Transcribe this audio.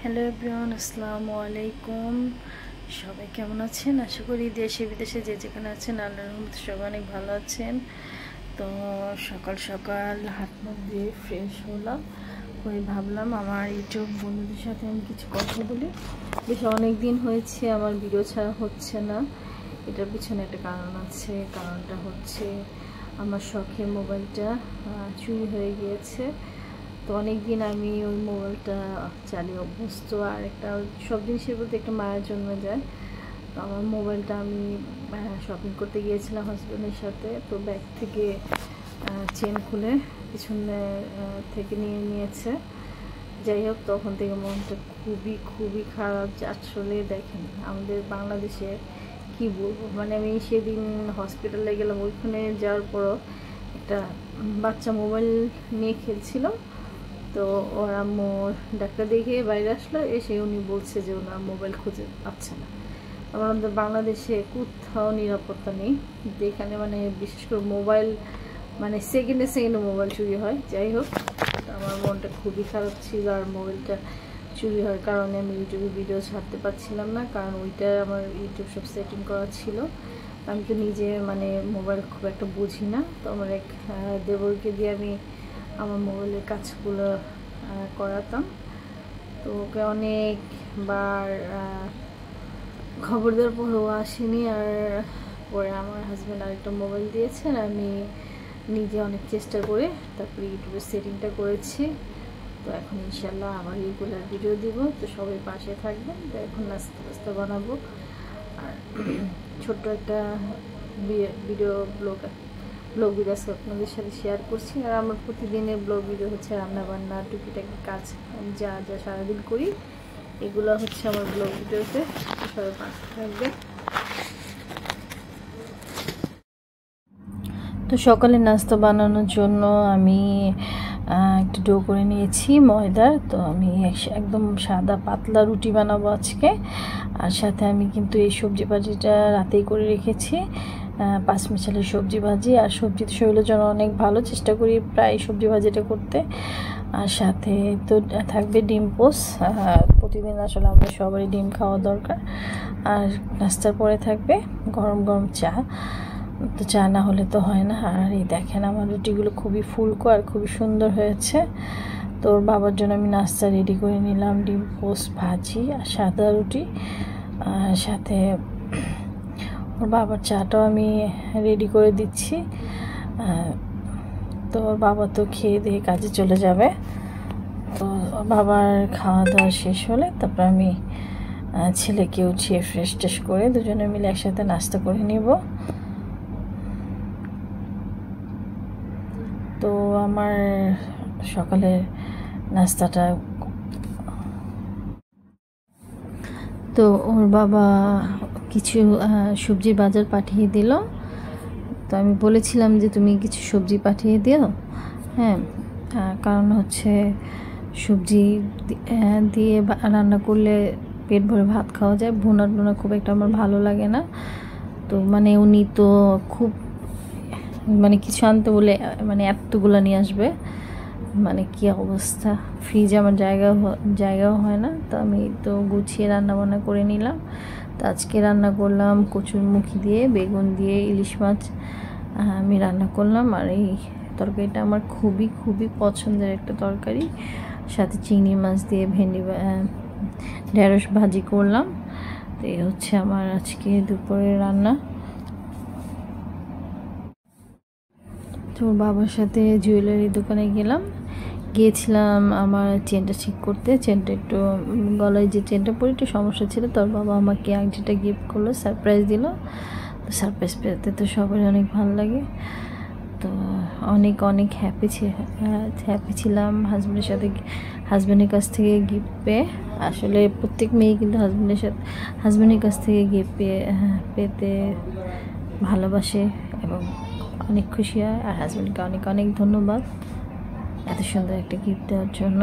Hello everyone, আসসালামু আলাইকুম। সবাই কেমন আছেন? আশা করি দেশে বিদেশে যে যেখানে আছেন আল্লাহর রহমতে সবাই অনেক ভালো আছেন। তো সকাল সকাল হাত মুখ দিয়ে ফ্রেশ হলাম, হয়ে ভাবলাম আমার ইউটিউব বন্ধুদের সাথে আমি কিছু কথা বলি। বেশ অনেক দিন হয়েছে আমার ভিডিও ছাড়া হচ্ছে না। এটার পিছনে একটা কারণ আছে। কারণটা হচ্ছে আমার শখের মোবাইলটা চুরি হয়ে গিয়েছে। তো অনেক দিন আমি ওই মোবাইলটা চালিয়ে অভ্যস্ত। আর একটা সব জিনিসের বলতে একটা মায়ের জন্মে যায়। তো আমার মোবাইলটা আমি শপিং করতে গিয়েছিলাম হাজব্যান্ডের সাথে। তো ব্যাগ থেকে চেন খুলে পিছনে থেকে নিয়েছে। যাই হোক, তখন থেকে মনটা খুবই খুবই খারাপ যে আসলে দেখেন আমাদের বাংলাদেশে কি বলবো, মানে আমি সেদিন হসপিটালে গেলাম, ওইখানে যাওয়ার পরও একটা বাচ্চা মোবাইল নিয়ে খেলছিল। তো ওর আম্মু ডাক্তার দেখে বাইরে আসলো, এসে উনি বলছে যে ওনার মোবাইল খুঁজে পাচ্ছে না। আমাদের বাংলাদেশে কোথাও নিরাপত্তা নেই, যেখানে মানে বিশেষ করে মোবাইল মানে সেকেন্ডে সেকেন্ডে মোবাইল চুরি হয়। যাই হোক, আমার মনটা খুবই খারাপ ছিল। আর মোবাইলটা চুরি হওয়ার কারণে আমি ইউটিউবে ভিডিও ছাড়তে পারছিলাম না, কারণ ওইটা আমার ইউটিউব সব সেটিং করা ছিল। আমি তো নিজে মানে মোবাইল খুব একটা বুঝি না। তো আমার এক দেবরকে দিয়ে আমি আমার মোবাইলের কাজগুলো করাতাম। তো ওকে অনেকবার খবর দেওয়ার পরেও আসেনি। আর পরে আমার হাজব্যান্ড আরেকটা মোবাইল দিয়েছেন, আমি নিজে অনেক চেষ্টা করে তারপরে ইউটিউবের সেটিংটা করেছি। তো এখন ইনশাল্লাহ আবার রেগুলার ভিডিও দিব। তো সবাই পাশে থাকবেন। তো এখন নাস্তা বানাবো আর ছোট্ট একটা ভিডিও ব্লগ ভিডিও আপনাদের সাথে শেয়ার করছি। আর আমার প্রতিদিনের ব্লগ ভিডিও হচ্ছে রান্নাবান্না, টুকিটাকি কাজ যা যা সারাদিন করি, এগুলো হচ্ছে আমার ব্লগ ভিডিওতে। সবাই পাশে থাকবে। তো সকালে নাস্তা বানানোর জন্য আমি একটা ডো করে নিয়েছি ময়দার। তো আমি একদম সাদা পাতলা রুটি বানাবো আজকে। আর সাথে আমি কিন্তু এই সবজি ভাজিটা রাতেই করে রেখেছি, পাঁচমিশালি সবজি ভাজি। আর সবজি তো শরীরের জন্য অনেক ভালো, চেষ্টা করি প্রায় সবজি ভাজিটা করতে। আর সাথে তো থাকবে ডিম পোস্ট, প্রতিদিন আসলে আমরা সবারই ডিম খাওয়া দরকার। আর নাস্তার পরে থাকবে গরম গরম চা। তো চা না হলে তো হয় না। আর এই দেখেন আমার রুটিগুলো খুবই ফুলকো আর খুবই সুন্দর হয়েছে। তো ওর বাবার জন্য আমি নাস্তা রেডি করে নিলাম, ডিম পোস্ট ভাজি আর সাদা রুটি। আর সাথে ওর বাবার চাটাও আমি রেডি করে দিচ্ছি। তো ওর বাবা তো খেয়ে দিয়ে কাজে চলে যাবে। তো ওর বাবার খাওয়া দাওয়া শেষ হলে তারপর আমি ছেলেকে উঠিয়ে ফ্রেশ ট্রেশ করে দুজনে মিলে একসাথে নাস্তা করে নিব। তো আমার সকালের নাস্তাটা, তো ওর বাবা কিছু সবজির বাজার পাঠিয়ে দিল। তো আমি বলেছিলাম যে তুমি কিছু সবজি পাঠিয়ে দিও। হ্যাঁ, কারণ হচ্ছে সবজি দিয়ে রান্না করলে পেট ভরে ভাত খাওয়া যায়। ভুনা টুনা খুব একটা আমার ভালো লাগে না। তো মানে উনি তো খুব মানে কিছু আনতে বলে মানে এতগুলো নিয়ে আসবে, মানে কি অবস্থা। ফ্রিজে আমার জায়গাও হয় না। তো আমি তো গুছিয়ে রান্নাবান্না করে নিলাম। তো আজকে রান্না করলাম কচুরমুখী দিয়ে, বেগুন দিয়ে ইলিশ মাছ আমি রান্না করলাম। আর এই তরকারিটা আমার খুবই খুবই পছন্দের একটা তরকারি। সাথে চিংড়ি মাছ দিয়ে ভেন্ডি ঢেঁড়স ভাজি করলাম। তো এই হচ্ছে আমার আজকে দুপুরের রান্না। তো বাবার সাথে জুয়েলারি দোকানে গিয়েছিলাম আমার চেনটা ঠিক করতে। চেনটা একটু গলায় যে চেনটা পরে একটু সমস্যা ছিল। তোর বাবা আমাকে আংটিটা গিফট করলো, সারপ্রাইজ দিল। তো সারপ্রাইজ পেতে তো সবাই অনেক ভালো লাগে। তো অনেক অনেক হ্যাপি ছিলাম হাজব্যান্ডের কাছ থেকে গিফট পেয়ে। আসলে প্রত্যেক মেয়ে কিন্তু হাজব্যান্ডের কাছ থেকে গিফট পেতে ভালোবাসে এবং অনেক খুশি হয়। আর হাজব্যান্ডকে অনেক অনেক ধন্যবাদ এত সুন্দর একটা গিফট দেওয়ার জন্য।